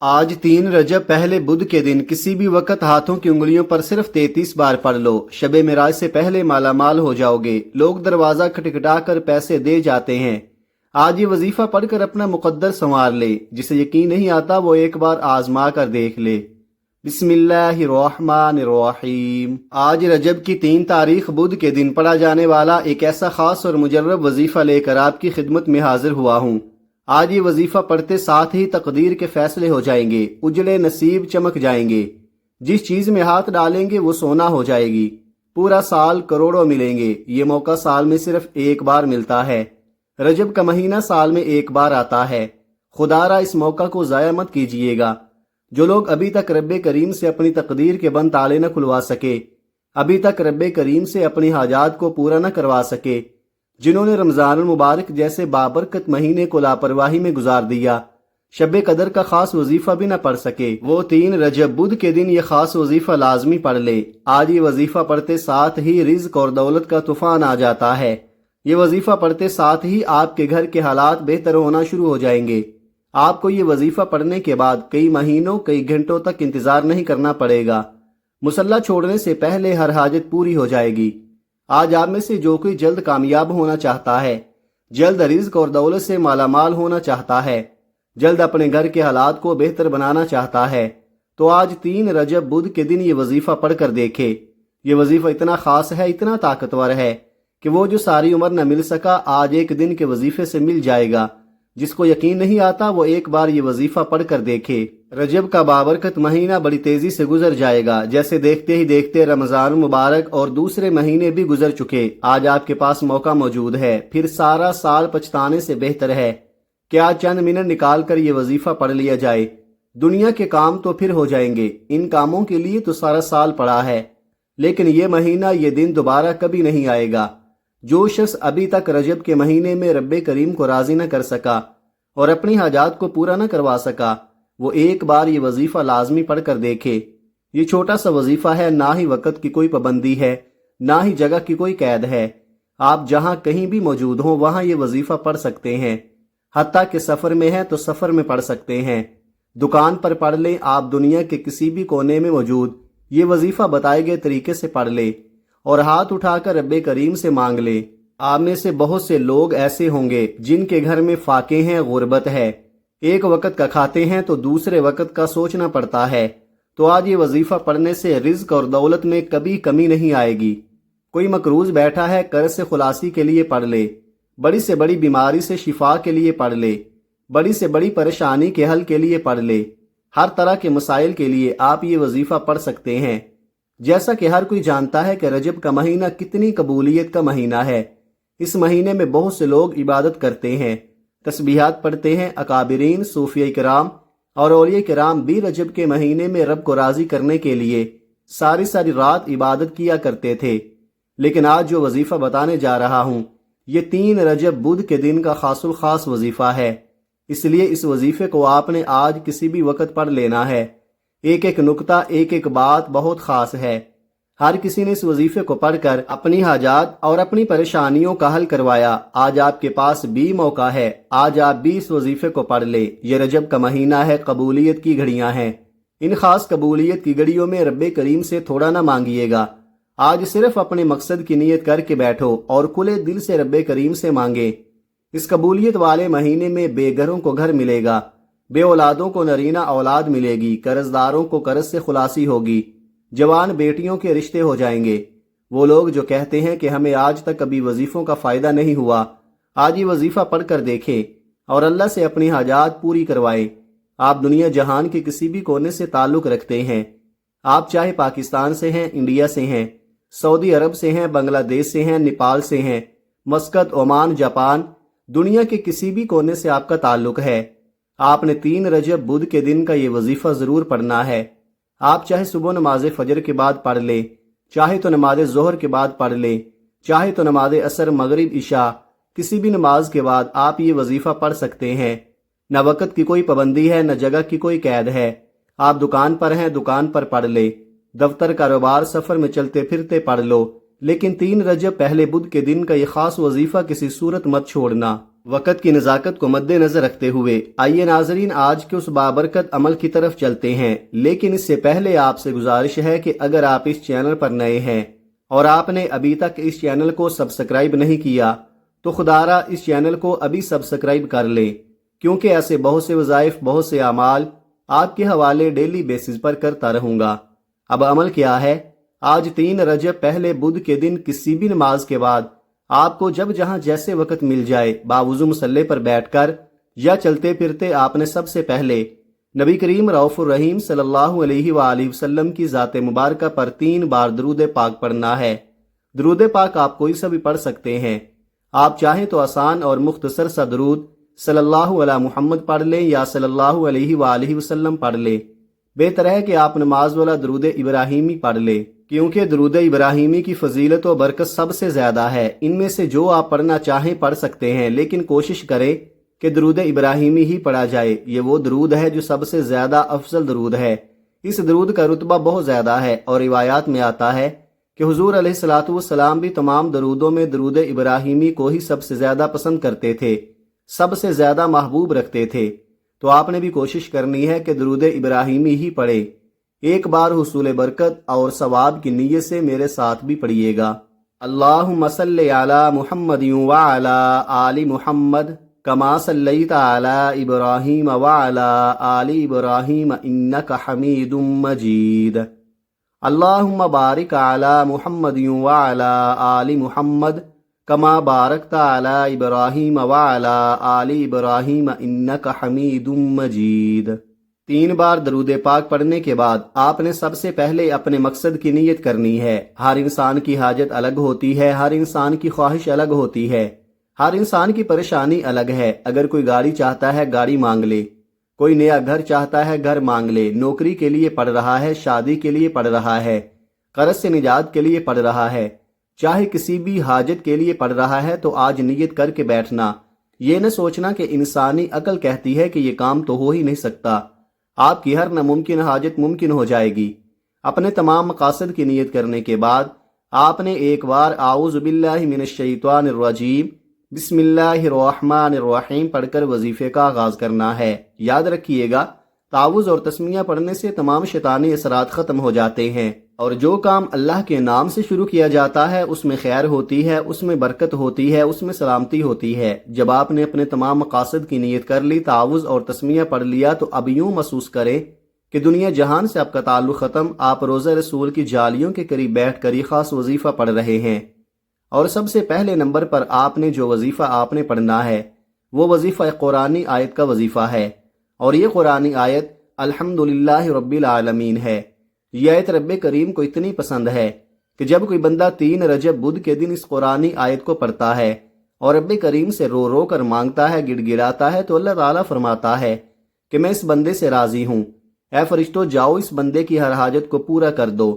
آج 3 رجب پہلے بدھ کے دن کسی بھی وقت ہاتھوں کی انگلیوں پر صرف 33 بار پڑھ لو، شب معراج سے پہلے مالا مال ہو جاؤ گے۔ لوگ دروازہ کھٹکھٹا کر پیسے دے جاتے ہیں۔ آج یہ وظیفہ پڑھ کر اپنا مقدر سنوار لے، جسے یقین نہیں آتا وہ ایک بار آزما کر دیکھ لے۔ بسم اللہ الرحمن الرحیم۔ آج رجب کی 3 تاریخ بدھ کے دن پڑھا جانے والا ایک ایسا خاص اور مجرب وظیفہ لے کر آپ کی خدمت میں حاضر ہوا ہوں۔ آج یہ وظیفہ پڑھتے ساتھ ہی تقدیر کے فیصلے ہو جائیں گے، اجڑے نصیب چمک جائیں گے۔ جس چیز میں ہاتھ ڈالیں گے وہ سونا ہو جائے گی۔ پورا سال کروڑوں ملیں گے۔ یہ موقع سال میں صرف ایک بار ملتا ہے۔ رجب کا مہینہ سال میں ایک بار آتا ہے۔ خدا را اس موقع کو ضائع مت کیجیے گا۔ جو لوگ ابھی تک رب کریم سے اپنی تقدیر کے بند تالے نہ کھلوا سکے، ابھی تک رب کریم سے اپنی حاجات کو پورا نہ کروا سکے، جنہوں نے رمضان المبارک جیسے بابرکت مہینے کو لاپرواہی میں گزار دیا، شب قدر کا خاص وظیفہ بھی نہ پڑھ سکے، وہ 3 رجب بدھ کے دن یہ خاص وظیفہ لازمی پڑھ لے۔ آج یہ وظیفہ پڑھتے ساتھ ہی رزق اور دولت کا طوفان آ جاتا ہے۔ یہ وظیفہ پڑھتے ساتھ ہی آپ کے گھر کے حالات بہتر ہونا شروع ہو جائیں گے۔ آپ کو یہ وظیفہ پڑھنے کے بعد کئی مہینوں کئی گھنٹوں تک انتظار نہیں کرنا پڑے گا۔ مصلی چھوڑنے سے پہلے ہر حاجت پوری ہو جائے گی۔ آج آپ میں سے جو کوئی جلد کامیاب ہونا چاہتا ہے، جلد رزق اور دولت سے مالا مال ہونا چاہتا ہے، جلد اپنے گھر کے حالات کو بہتر بنانا چاہتا ہے، تو آج 3 رجب بدھ کے دن یہ وظیفہ پڑھ کر دیکھے۔ یہ وظیفہ اتنا خاص ہے، اتنا طاقتور ہے کہ وہ جو ساری عمر نہ مل سکا آج ایک دن کے وظیفے سے مل جائے گا۔ جس کو یقین نہیں آتا وہ ایک بار یہ وظیفہ پڑھ کر دیکھے۔ رجب کا بابرکت مہینہ بڑی تیزی سے گزر جائے گا، جیسے دیکھتے ہی دیکھتے رمضان مبارک اور دوسرے مہینے بھی گزر چکے۔ آج آپ کے پاس موقع موجود ہے، پھر سارا سال پچھتانے سے بہتر ہے کہ آج چند منٹ نکال کر یہ وظیفہ پڑھ لیا جائے۔ دنیا کے کام تو پھر ہو جائیں گے، ان کاموں کے لیے تو سارا سال پڑا ہے، لیکن یہ مہینہ یہ دن دوبارہ کبھی نہیں آئے گا۔ جو شخص ابھی تک رجب کے مہینے میں رب کریم کو راضی نہ کر سکا اور اپنی حاجات کو پورا نہ کروا سکا، وہ ایک بار یہ وظیفہ لازمی پڑھ کر دیکھے۔ یہ چھوٹا سا وظیفہ ہے، نہ ہی وقت کی کوئی پابندی ہے، نہ ہی جگہ کی کوئی قید ہے۔ آپ جہاں کہیں بھی موجود ہوں وہاں یہ وظیفہ پڑھ سکتے ہیں۔ حتیٰ کہ سفر میں ہے تو سفر میں پڑھ سکتے ہیں، دکان پر پڑھ لیں، آپ دنیا کے کسی بھی کونے میں موجود یہ وظیفہ بتائے گئے طریقے سے پڑھ لیں اور ہاتھ اٹھا کر رب کریم سے مانگ لیں۔ آپ میں سے بہت سے لوگ ایسے ہوں گے جن کے گھر میں فاقے ہیں، غربت ہے، ایک وقت کا کھاتے ہیں تو دوسرے وقت کا سوچنا پڑتا ہے، تو آج یہ وظیفہ پڑھنے سے رزق اور دولت میں کبھی کمی نہیں آئے گی۔ کوئی مقروض بیٹھا ہے، قرض سے خلاصی کے لیے پڑھ لے، بڑی سے بڑی بیماری سے شفا کے لیے پڑھ لے، بڑی سے بڑی پریشانی کے حل کے لیے پڑھ لے، ہر طرح کے مسائل کے لیے آپ یہ وظیفہ پڑھ سکتے ہیں۔ جیسا کہ ہر کوئی جانتا ہے کہ رجب کا مہینہ کتنی قبولیت کا مہینہ ہے۔ اس مہینے میں بہت سے لوگ عبادت کرتے ہیں، تسبیحات پڑھتے ہیں۔ اکابرین، صوفیہ کرام اور اولیاء کرام بھی رجب کے مہینے میں رب کو راضی کرنے کے لیے ساری ساری رات عبادت کیا کرتے تھے۔ لیکن آج جو وظیفہ بتانے جا رہا ہوں یہ 3 رجب بدھ کے دن کا خاص الخاص وظیفہ ہے، اس لیے اس وظیفے کو آپ نے آج کسی بھی وقت پڑھ لینا ہے۔ ایک ایک نکتہ، ایک ایک بات بہت خاص ہے۔ ہر کسی نے اس وظیفے کو پڑھ کر اپنی حاجات اور اپنی پریشانیوں کا حل کروایا۔ آج آپ کے پاس بھی موقع ہے، آج آپ بھی اس وظیفے کو پڑھ لیں۔ یہ رجب کا مہینہ ہے، قبولیت کی گھڑیاں ہیں۔ ان خاص قبولیت کی گھڑیوں میں رب کریم سے تھوڑا نہ مانگیے گا۔ آج صرف اپنے مقصد کی نیت کر کے بیٹھو اور کھلے دل سے رب کریم سے مانگے۔ اس قبولیت والے مہینے میں بے گھروں کو گھر ملے گا، بے اولادوں کو نرینہ اولاد ملے گی، قرض داروں کو قرض سے خلاصی ہوگی، جوان بیٹیوں کے رشتے ہو جائیں گے۔ وہ لوگ جو کہتے ہیں کہ ہمیں آج تک کبھی وظیفوں کا فائدہ نہیں ہوا، آج یہ وظیفہ پڑھ کر دیکھیں اور اللہ سے اپنی حاجات پوری کروائیں۔ آپ دنیا جہان کے کسی بھی کونے سے تعلق رکھتے ہیں، آپ چاہے پاکستان سے ہیں، انڈیا سے ہیں، سعودی عرب سے ہیں، بنگلہ دیش سے ہیں، نیپال سے ہیں، مسقط، عمان، جاپان، دنیا کے کسی بھی کونے سے آپ کا تعلق ہے، آپ نے 3 رجب بدھ کے دن کا یہ وظیفہ ضرور پڑھنا ہے۔ آپ چاہے صبح نماز فجر کے بعد پڑھ لیں، چاہے تو نماز ظہر کے بعد پڑھ لیں، چاہے تو نماز عصر، مغرب، عشاء، کسی بھی نماز کے بعد آپ یہ وظیفہ پڑھ سکتے ہیں۔ نہ وقت کی کوئی پابندی ہے، نہ جگہ کی کوئی قید ہے۔ آپ دکان پر ہیں، دکان پر پڑھ لیں، دفتر، کاروبار، سفر میں چلتے پھرتے پڑھ لو، لیکن 3 رجب پہلے بدھ کے دن کا یہ خاص وظیفہ کسی صورت مت چھوڑنا۔ وقت کی نزاکت کو مد نظر رکھتے ہوئے آئیے ناظرین آج کے اس بابرکت عمل کی طرف چلتے ہیں، لیکن اس سے پہلے آپ سے گزارش ہے کہ اگر آپ اس چینل پر نئے ہیں اور آپ نے ابھی تک اس چینل کو سبسکرائب نہیں کیا تو خدارا اس چینل کو ابھی سبسکرائب کر لیں، کیونکہ ایسے بہت سے وظائف، بہت سے اعمال آپ کے حوالے ڈیلی بیسز پر کرتا رہوں گا۔ اب عمل کیا ہے؟ آج 3 رجب پہلے بدھ کے دن کسی بھی نماز کے بعد آپ کو جب جہاں جیسے وقت مل جائے باوضو مصلی پر بیٹھ کر یا چلتے پھرتے آپ نے سب سے پہلے نبی کریم رؤوف الرحیم صلی اللہ علیہ وآلہ وسلم کی ذات مبارکہ پر 3 بار درود پاک پڑھنا ہے۔ درود پاک آپ کوئی سا بھی پڑھ سکتے ہیں، آپ چاہیں تو آسان اور مختصر سا درود صلی اللہ علی محمد پڑھ لیں یا صلی اللہ علیہ وآلہ وسلم پڑھ لیں۔ بہتر ہے کہ آپ نماز والا درود ابراہیمی پڑھ لیں، کیونکہ درود ابراہیمی کی فضیلت و برکت سب سے زیادہ ہے۔ ان میں سے جو آپ پڑھنا چاہیں پڑھ سکتے ہیں، لیکن کوشش کریں کہ درود ابراہیمی ہی پڑھا جائے۔ یہ وہ درود ہے جو سب سے زیادہ افضل درود ہے، اس درود کا رتبہ بہت زیادہ ہے، اور روایات میں آتا ہے کہ حضور علیہ الصلوۃ والسلام بھی تمام درودوں میں درود ابراہیمی کو ہی سب سے زیادہ پسند کرتے تھے، سب سے زیادہ محبوب رکھتے تھے۔ تو آپ نے بھی کوشش کرنی ہے کہ درود ابراہیمی ہی پڑھیں۔ ایک بار حصول برکت اور ثواب کی نیت سے میرے ساتھ بھی پڑھیے گا۔ اللہم صلی علی محمد وعلی آل محمد کما صلیت علی ابراہیم وعلی آل ابراہیم انک حمید مجید۔ اللہم بارک علی محمد وعلی آل محمد کما بارکت علی ابراہیم وعلی آل ابراہیم انک حمید مجید۔ 3 بار درود پاک پڑھنے کے بعد آپ نے سب سے پہلے اپنے مقصد کی نیت کرنی ہے۔ ہر انسان کی حاجت الگ ہوتی ہے، ہر انسان کی خواہش الگ ہوتی ہے، ہر انسان کی پریشانی الگ ہے۔ اگر کوئی گاڑی چاہتا ہے گاڑی مانگ لے، کوئی نیا گھر چاہتا ہے گھر مانگ لے، نوکری کے لیے پڑھ رہا ہے، شادی کے لیے پڑھ رہا ہے، قرض سے نجات کے لیے پڑھ رہا ہے، چاہے کسی بھی حاجت کے لیے پڑھ رہا ہے تو آج نیت کر کے بیٹھنا۔ یہ نہ سوچنا کہ انسانی عقل کہتی ہے کہ یہ کام تو ہو ہی نہیں سکتا۔ آپ کی ہر ناممکن حاجت ممکن ہو جائے گی۔ اپنے تمام مقاصد کی نیت کرنے کے بعد آپ نے ایک بار اعوذ باللہ من الشیطان الرجیم بسم اللہ الرحمن الرحیم پڑھ کر وظیفے کا آغاز کرنا ہے۔ یاد رکھیے گا، تعوذ اور تسمیہ پڑھنے سے تمام شیطانی اثرات ختم ہو جاتے ہیں، اور جو کام اللہ کے نام سے شروع کیا جاتا ہے اس میں خیر ہوتی ہے، اس میں برکت ہوتی ہے، اس میں سلامتی ہوتی ہے۔ جب آپ نے اپنے تمام مقاصد کی نیت کر لی، تعوذ اور تسمیہ پڑھ لیا، تو اب یوں محسوس کریں کہ دنیا جہان سے آپ کا تعلق ختم، آپ روضہ رسول کی جالیوں کے قریب بیٹھ کر یہ خاص وظیفہ پڑھ رہے ہیں۔ اور سب سے پہلے نمبر پر آپ نے جو وظیفہ آپ نے پڑھنا ہے وہ وظیفہ قرآنی آیت کا وظیفہ ہے، اور یہ قرآنی آیت الحمدللہ رب العالمین ہے۔ یہ آیت رب کریم کو اتنی پسند ہے کہ جب کوئی بندہ 3 رجب بدھ کے دن اس قرآنی آیت کو پڑھتا ہے اور رب کریم سے رو رو کر مانگتا ہے، گڑ گڑاتا ہے، تو اللہ تعالیٰ فرماتا ہے کہ میں اس بندے سے راضی ہوں، اے فرشتوں جاؤ اس بندے کی ہر حاجت کو پورا کر دو،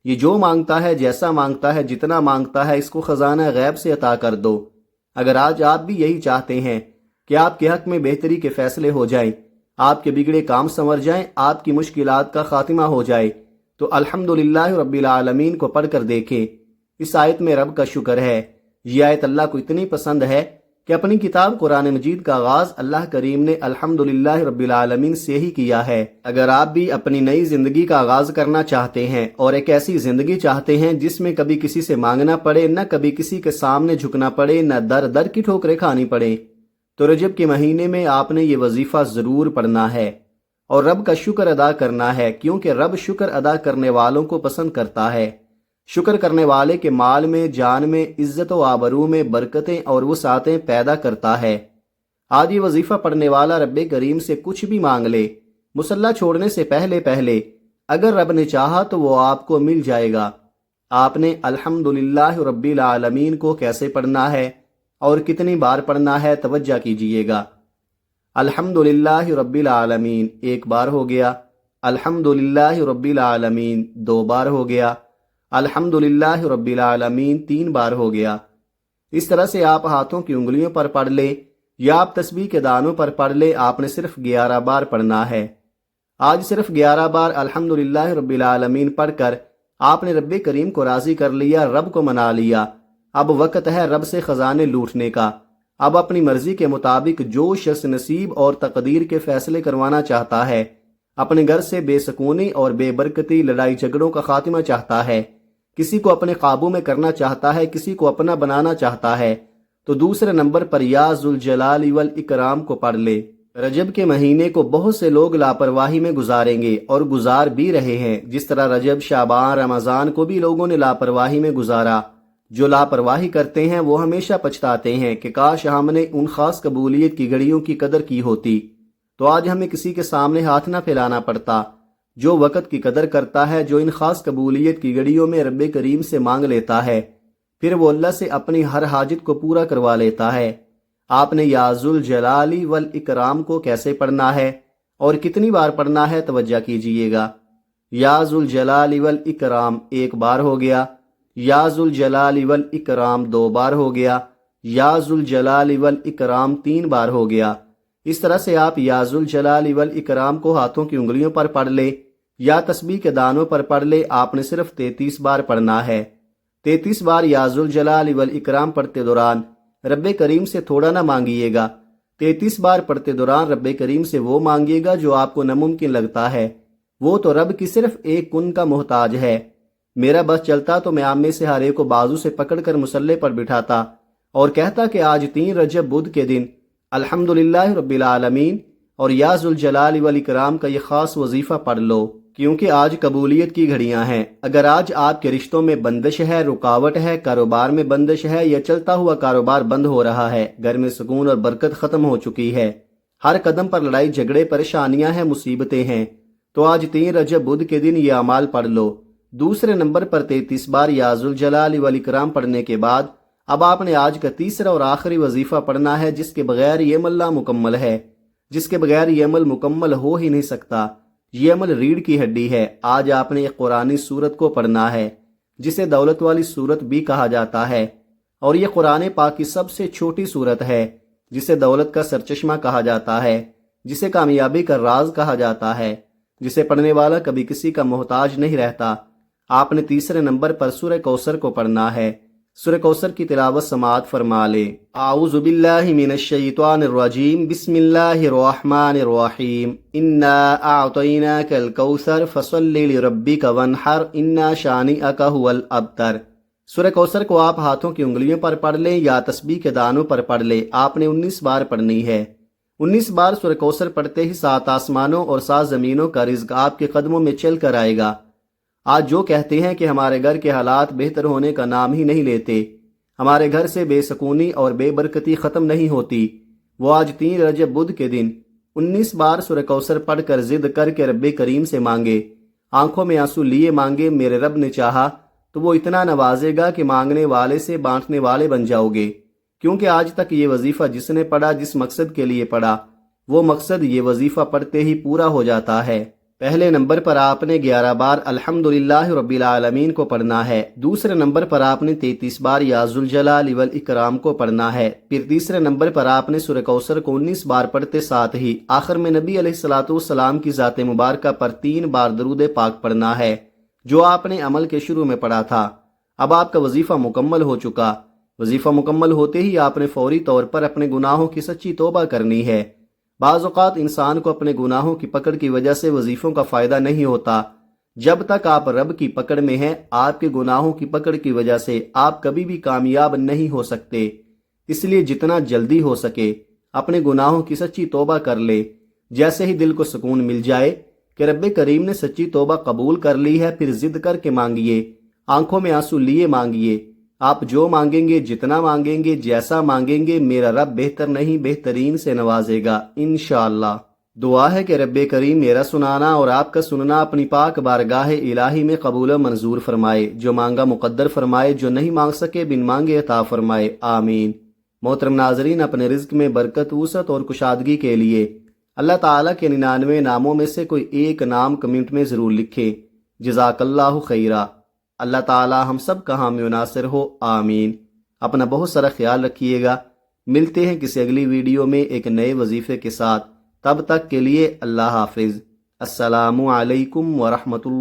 یہ جو مانگتا ہے، جیسا مانگتا ہے، جتنا مانگتا ہے، اس کو خزانہ غیب سے عطا کر دو۔ اگر آج آپ بھی یہی چاہتے ہیں کہ آپ کے حق میں بہتری کے فیصلے ہو جائیں، آپ کے بگڑے کام سنور جائیں، آپ کی مشکلات کا خاتمہ ہو جائے، تو الحمدللہ رب العالمین کو پڑھ کر دیکھیں۔ اس آیت میں رب کا شکر ہے۔ یہ آیت اللہ کو اتنی پسند ہے کہ اپنی کتاب قرآن مجید کا آغاز اللہ کریم نے الحمدللہ رب العالمین سے ہی کیا ہے۔ اگر آپ بھی اپنی نئی زندگی کا آغاز کرنا چاہتے ہیں اور ایک ایسی زندگی چاہتے ہیں جس میں کبھی کسی سے مانگنا پڑے، نہ کبھی کسی کے سامنے جھکنا پڑے، نہ در در کی ٹھوکریں کھانی پڑے، تو رجب کے مہینے میں آپ نے یہ وظیفہ ضرور پڑھنا ہے اور رب کا شکر ادا کرنا ہے، کیونکہ رب شکر ادا کرنے والوں کو پسند کرتا ہے۔ شکر کرنے والے کے مال میں، جان میں، عزت و آبرو میں برکتیں اور وسعتیں پیدا کرتا ہے۔ آج یہ وظیفہ پڑھنے والا رب کریم سے کچھ بھی مانگ لے، مصلی چھوڑنے سے پہلے اگر رب نے چاہا تو وہ آپ کو مل جائے گا۔ آپ نے الحمدللہ رب العالمین کو کیسے پڑھنا ہے اور کتنی بار پڑھنا ہے، توجہ کیجئے گا۔ الحمدللہ رب العالمین 1 بار ہو گیا، الحمدللہ رب العالمین 2 بار ہو گیا، الحمدللہ رب العالمین 3 بار ہو گیا۔ اس طرح سے آپ ہاتھوں کی انگلیوں پر پڑھ لیں یا آپ تسبیح کے دانوں پر پڑھ لیں، آپ نے صرف 11 بار پڑھنا ہے۔ آج صرف 11 بار الحمدللہ رب العالمین پڑھ کر آپ نے رب کریم کو راضی کر لیا، رب کو منا لیا۔ اب وقت ہے رب سے خزانے لوٹنے کا۔ اب اپنی مرضی کے مطابق جو شخص نصیب اور تقدیر کے فیصلے کروانا چاہتا ہے، اپنے گھر سے بے سکونی اور بے برکتی، لڑائی جھگڑوں کا خاتمہ چاہتا ہے، کسی کو اپنے قابو میں کرنا چاہتا ہے، کسی کو اپنا بنانا چاہتا ہے، تو دوسرے نمبر پر یا ذوالجلال والاکرام کو پڑھ لے۔ رجب کے مہینے کو بہت سے لوگ لاپرواہی میں گزاریں گے اور گزار بھی رہے ہیں، جس طرح رجب، شعبان، رمضان کو بھی لوگوں نے لاپرواہی میں گزارا۔ جو لاپرواہی کرتے ہیں وہ ہمیشہ پچھتاتے ہیں کہ کاش ہم نے ان خاص قبولیت کی گھڑیوں کی قدر کی ہوتی، تو آج ہمیں کسی کے سامنے ہاتھ نہ پھیلانا پڑتا۔ جو وقت کی قدر کرتا ہے، جو ان خاص قبولیت کی گھڑیوں میں رب کریم سے مانگ لیتا ہے، پھر وہ اللہ سے اپنی ہر حاجت کو پورا کروا لیتا ہے۔ آپ نے یا ذوالجلال والاکرام کو کیسے پڑھنا ہے اور کتنی بار پڑھنا ہے، توجہ کیجئے گا۔ یا ذوالجلال والاکرام ایک بار ہو گیا، یا ذوالجلال والاکرام دو بار ہو گیا، یا ذوالجلال والاکرام تین بار ہو گیا۔ اس طرح سے آپ یا ذوالجلال والاکرام کو ہاتھوں کی انگلیوں پر پڑھ لے یا تسبیح کے دانوں پر پڑھ لے، آپ نے صرف 33 بار پڑھنا ہے۔ 33 بار یا ذوالجلال والاکرام پڑھتے دوران رب کریم سے تھوڑا نہ مانگیے گا۔ 33 بار پڑھتے دوران رب کریم سے وہ مانگیے گا جو آپ کو ناممکن لگتا ہے۔ وہ تو رب کی صرف ایک کن کا محتاج ہے۔ میرا بس چلتا تو میں آپ میں سے ہر ایک کو بازو سے پکڑ کر مصلے پر بٹھاتا اور کہتا کہ آج 3 رجب بدھ کے دن الحمدللہ رب العالمین اور یا ذوالجلال والاکرام کا یہ خاص وظیفہ پڑھ لو، کیونکہ آج قبولیت کی گھڑیاں ہیں۔ اگر آج آپ کے رشتوں میں بندش ہے، رکاوٹ ہے، کاروبار میں بندش ہے یا چلتا ہوا کاروبار بند ہو رہا ہے، گھر میں سکون اور برکت ختم ہو چکی ہے، ہر قدم پر لڑائی جھگڑے، پریشانیاں ہیں، مصیبتیں ہیں، تو آج 3 رجب بدھ کے دن یہ اعمال پڑھ لو۔ دوسرے نمبر پر 33 بار یا ذوالجلال والاکرام پڑھنے کے بعد اب آپ نے آج کا تیسرا اور آخری وظیفہ پڑھنا ہے، جس کے بغیر یہ عمل نامکمل ہے، جس کے بغیر یہ عمل مکمل ہو ہی نہیں سکتا۔ یہ عمل ریڑھ کی ہڈی ہے۔ آج آپ نے ایک قرآنی سورت کو پڑھنا ہے، جسے دولت والی سورت بھی کہا جاتا ہے، اور یہ قرآن پاک کی سب سے چھوٹی سورت ہے، جسے دولت کا سرچشمہ کہا جاتا ہے، جسے کامیابی کا راز کہا جاتا ہے، جسے پڑھنے والا کبھی کسی کا محتاج نہیں رہتا۔ آپ نے تیسرے نمبر پر سورہ کوثر کو پڑھنا ہے۔ سورہ کوثر کی تلاوت سماعت فرما لے۔ اعوذ باللہ من الشیطان الرجیم، بسم اللہ الرحمن الرحیم، انا اعطیناک الکوثر فصل لربک وانحر ان شانئک ھو الابتر۔ سورہ کوثر کو آپ ہاتھوں کی انگلیوں پر پڑھ لیں یا تسبیح کے دانوں پر پڑھ لیں۔ آپ نے 19 بار پڑھنی ہے۔ 19 بار سورہ کوثر پڑھتے ہی 7 آسمانوں اور 7 زمینوں کا رزق آپ کے قدموں میں چل کر آئے گا۔ آج جو کہتے ہیں کہ ہمارے گھر کے حالات بہتر ہونے کا نام ہی نہیں لیتے، ہمارے گھر سے بے سکونی اور بے برکتی ختم نہیں ہوتی، وہ آج 3 رجب بدھ کے دن 19 بار سورہ کوثر پڑھ کر ضد کر کے رب کریم سے مانگے، آنکھوں میں آنسو لیے مانگے۔ میرے رب نے چاہا تو وہ اتنا نوازے گا کہ مانگنے والے سے بانٹنے والے بن جاؤ گے، کیونکہ آج تک یہ وظیفہ جس نے پڑھا، جس مقصد کے لیے پڑھا، وہ مقصد یہ وظیفہ پڑھتے ہی پورا ہو جاتا ہے۔ پہلے نمبر پر آپ نے 11 بار الحمدللہ رب العالمین کو پڑھنا ہے۔ دوسرے نمبر پر آپ نے 33 بار یا ذوالجلال والاکرام کو پڑھنا ہے۔ پھر تیسرے نمبر پر آپ نے سورہ کوثر کو 19 بار پڑھتے ساتھ ہی آخر میں نبی علیہ الصلوۃ والسلام کی ذات مبارکہ پر 3 بار درود پاک پڑھنا ہے، جو آپ نے عمل کے شروع میں پڑھا تھا۔ اب آپ کا وظیفہ مکمل ہو چکا۔ وظیفہ مکمل ہوتے ہی آپ نے فوری طور پر اپنے گناہوں کی سچی توبہ کرنی ہے۔ بعض اوقات انسان کو اپنے گناہوں کی پکڑ کی وجہ سے وظیفوں کا فائدہ نہیں ہوتا۔ جب تک آپ رب کی پکڑ میں ہیں، آپ کے گناہوں کی پکڑ کی وجہ سے آپ کبھی بھی کامیاب نہیں ہو سکتے۔ اس لیے جتنا جلدی ہو سکے اپنے گناہوں کی سچی توبہ کر لے۔ جیسے ہی دل کو سکون مل جائے کہ رب کریم نے سچی توبہ قبول کر لی ہے، پھر ضد کر کے مانگیے، آنکھوں میں آنسو لیے مانگیے۔ آپ جو مانگیں گے، جتنا مانگیں گے، جیسا مانگیں گے، میرا رب بہتر نہیں بہترین سے نوازے گا انشاءاللہ۔ دعا ہے کہ رب کریم میرا سنانا اور آپ کا سننا اپنی پاک بارگاہ الہی میں قبول و منظور فرمائے، جو مانگا مقدر فرمائے، جو نہیں مانگ سکے بن مانگے عطا فرمائے، آمین۔ محترم ناظرین، اپنے رزق میں برکت، وسعت اور کشادگی کے لیے اللہ تعالیٰ کے 99 ناموں میں سے کوئی ایک نام کمنٹ میں ضرور لکھیں۔ جزاک اللہ خیرہ۔ اللہ تعالیٰ ہم سب کا حامی و ناصر ہو، آمین۔ اپنا بہت سارا خیال رکھیے گا۔ ملتے ہیں کسی اگلی ویڈیو میں ایک نئے وظیفے کے ساتھ۔ تب تک کے لیے اللہ حافظ۔ السلام علیکم ورحمۃ اللہ۔